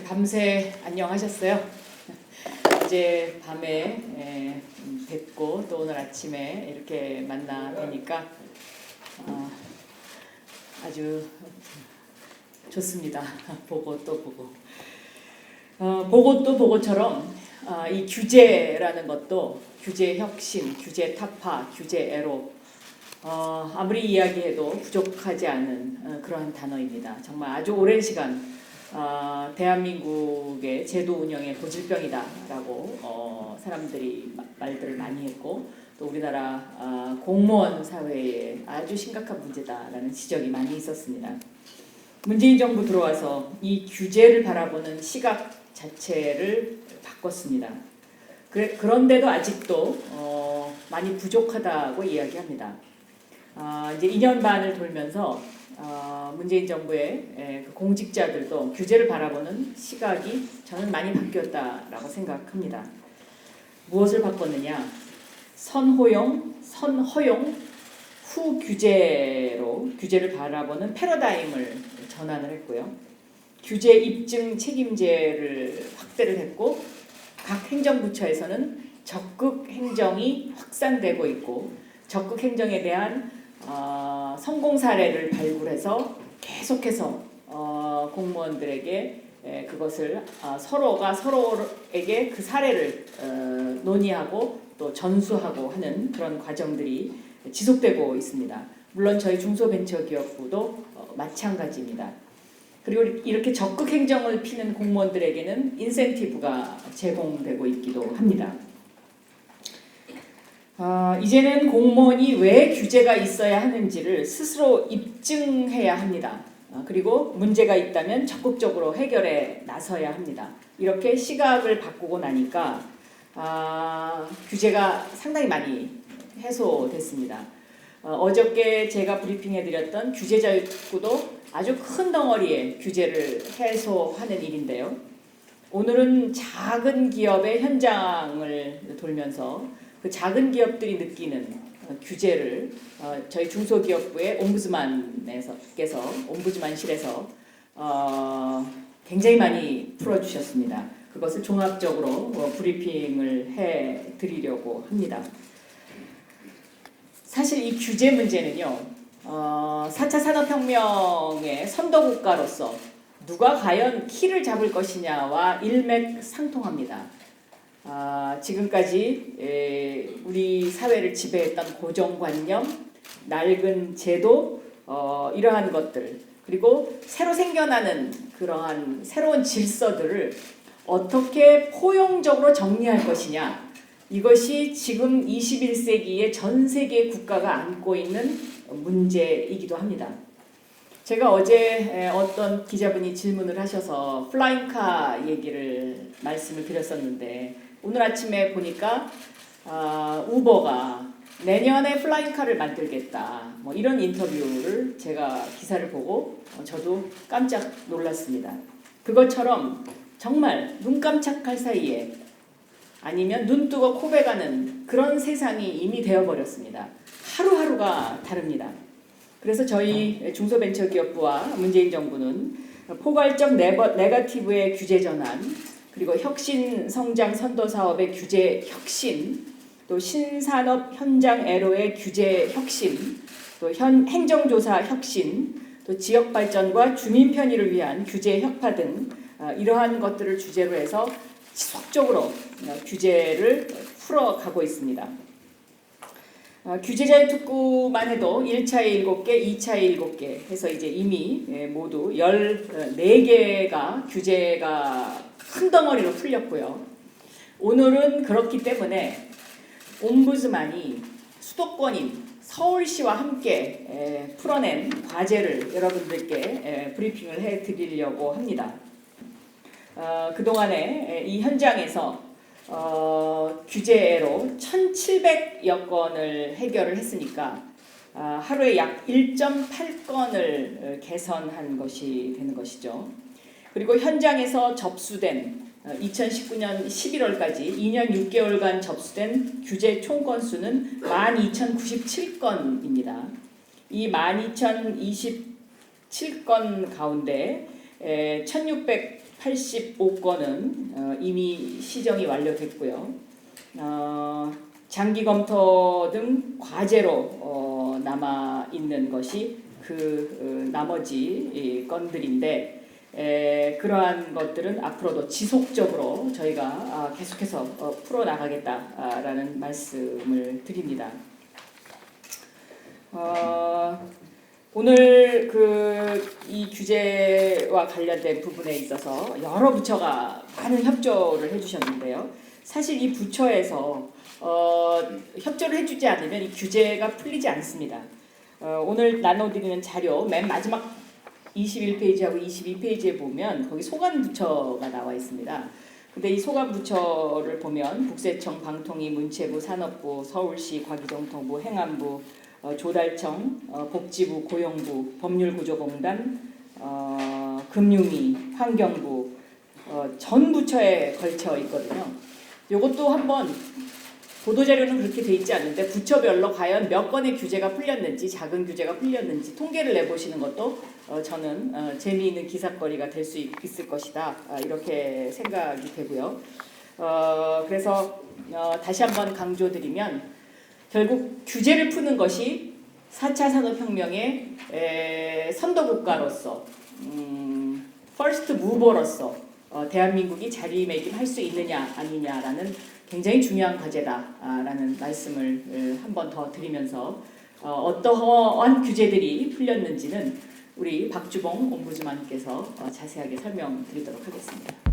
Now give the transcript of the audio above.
밤새 안녕하셨어요? 어제 밤에 뵙고 또 오늘 아침에 이렇게 만나 뵈니까 아주 좋습니다. 보고 또 보고 보고 또 보고처럼 이 규제라는 것도 규제 혁신, 규제 타파, 규제 애로 아무리 이야기해도 부족하지 않은 그러한 단어입니다. 정말 아주 오랜 시간 대한민국의 제도 운영의 고질병이다라고 사람들이 말들을 많이 했고 또 우리나라 공무원 사회에 아주 심각한 문제다라는 지적이 많이 있었습니다. 문재인 정부 들어와서 이 규제를 바라보는 시각 자체를 바꿨습니다. 그런데도 아직도 많이 부족하다고 이야기합니다. 이제 2년 반을 돌면서 문재인 정부의 그 공직자들도 규제를 바라보는 시각이 저는 많이 바뀌었다라고 생각합니다. 무엇을 바꿨느냐? 선호용, 선허용, 후규제로 규제를 바라보는 패러다임을 전환을 했고요. 규제 입증 책임제를 확대를 했고 각 행정부처에서는 적극 행정이 확산되고 있고 적극 행정에 대한 성공 사례를 발굴해서 계속해서 공무원들에게 그것을 서로가 서로에게 그 사례를 논의하고 또 전수하고 하는 그런 과정들이 지속되고 있습니다. 물론 저희 중소벤처기업부도 마찬가지입니다. 그리고 이렇게 적극 행정을 피는 공무원들에게는 인센티브가 제공되고 있기도 합니다. 이제는 공무원이 왜 규제가 있어야 하는지를 스스로 입증해야 합니다. 그리고 문제가 있다면 적극적으로 해결에 나서야 합니다. 이렇게 시각을 바꾸고 나니까 규제가 상당히 많이 해소됐습니다. 어저께 제가 브리핑해드렸던 규제자유특구도 아주 큰 덩어리의 규제를 해소하는 일인데요. 오늘은 작은 기업의 현장을 돌면서 그 작은 기업들이 느끼는 규제를 저희 중소기업부의 옴부즈만실에서 굉장히 많이 풀어주셨습니다. 그것을 종합적으로 브리핑을 해드리려고 합니다. 사실 이 규제 문제는요, 4차 산업혁명의 선도국가로서 누가 과연 키를 잡을 것이냐와 일맥상통합니다. 지금까지 우리 사회를 지배했던 고정관념, 낡은 제도, 이러한 것들 그리고 새로 생겨나는 그러한 새로운 질서들을 어떻게 포용적으로 정리할 것이냐, 이것이 지금 21세기의 전 세계 국가가 안고 있는 문제이기도 합니다. 제가 어제 어떤 기자분이 질문을 하셔서 플라잉카 얘기를 말씀을 드렸었는데 오늘 아침에 보니까 우버가 내년에 플라잉카를 만들겠다 뭐 이런 인터뷰를 제가 기사를 보고 저도 깜짝 놀랐습니다. 그것처럼 정말 눈 깜짝할 사이에 아니면 눈 뜨고 코 베가는 그런 세상이 이미 되어버렸습니다. 하루하루가 다릅니다. 그래서 저희 중소벤처기업부와 문재인 정부는 포괄적 네거티브의 규제 전환, 그리고 혁신 성장 선도 사업의 규제 혁신, 또 신산업 현장 애로의 규제 혁신, 또 행정조사 혁신, 또 지역 발전과 주민 편의를 위한 규제 혁파 등 이러한 것들을 주제로 해서 지속적으로 규제를 풀어가고 있습니다. 규제자유특구만 해도 1차에 7개, 2차에 7개 해서 이제 이미 모두 14개가 규제가 큰 덩어리로 풀렸고요. 오늘은 그렇기 때문에 옴부즈만이 수도권인 서울시와 함께 풀어낸 과제를 여러분들께 브리핑을 해드리려고 합니다. 그동안에 이 현장에서 규제로 1,700여 건을 해결을 했으니까 하루에 약 1.8건을 개선한 것이 되는 것이죠. 그리고 현장에서 접수된 2019년 11월까지 2년 6개월간 접수된 규제 총 건수는 12,097건입니다. 이 12,027건 가운데 1,600 85건은 이미 시정이 완료됐고요. 장기 검토 등 과제로 남아 있는 것이 그 나머지 건들인데 그러한 것들은 앞으로도 지속적으로 저희가 계속해서 풀어나가겠다라는 말씀을 드립니다. 오늘 이 규제와 관련된 부분에 있어서 여러 부처가 많은 협조를 해주셨는데요. 사실 이 부처에서 협조를 해주지 않으면 이 규제가 풀리지 않습니다. 오늘 나눠드리는 자료 맨 마지막 21페이지하고 22페이지에 보면 거기 소관부처가 나와 있습니다. 근데 이 소관부처를 보면 국세청, 방통위, 문체부, 산업부, 서울시, 과기정통부, 행안부, 조달청, 복지부, 고용부, 법률구조공단, 금융위, 환경부 전 부처에 걸쳐 있거든요. 이것도 한번 보도자료는 그렇게 돼 있지 않는데 부처별로 과연 몇 건의 규제가 풀렸는지, 작은 규제가 풀렸는지 통계를 내보시는 것도 저는 재미있는 기사거리가 될 수 있을 것이다, 이렇게 생각이 되고요. 그래서 다시 한번 강조드리면 결국 규제를 푸는 것이 4차 산업혁명의 선도국가로서 퍼스트 무버로서 대한민국이 자리매김할 수 있느냐 아니냐라는 굉장히 중요한 과제다라는 말씀을 한 번 더 드리면서 어떠한 규제들이 풀렸는지는 우리 박주봉 옴부즈만께서 자세하게 설명드리도록 하겠습니다.